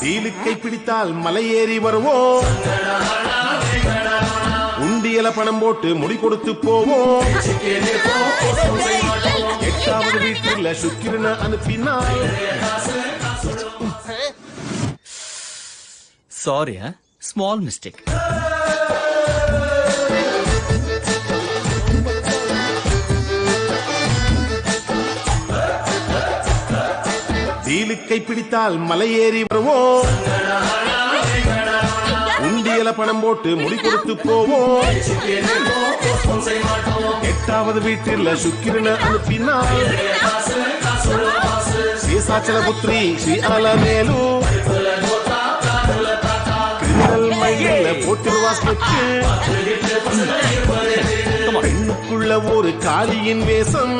டீலுக்கை பிடித்தால் மலை ஏறி வருவோம். உண்டியல பணம் போட்டு முடி கொடுத்து போவோம். 8வது வீட்டுல சுக்கிரனை அனுப்பினார். Sorry, small mistake. டீலுக்கை பிடித்தால் மலை ஏறி வருவோம். உண்டியல பணம் போட்டு முடி கொடுத்து போவோம். 8வது வீட்டில் சுக்கிரனை அனுப்பினார். சேசாச்சல புத்ரி ஸ்ரீ அலமேலு கிரிமினல் மைண்ட்ல போட்டுருவா ஸ்கெட்ச். பெண்ணுக்குள்ள ஒரு காளியின் வேஷம்.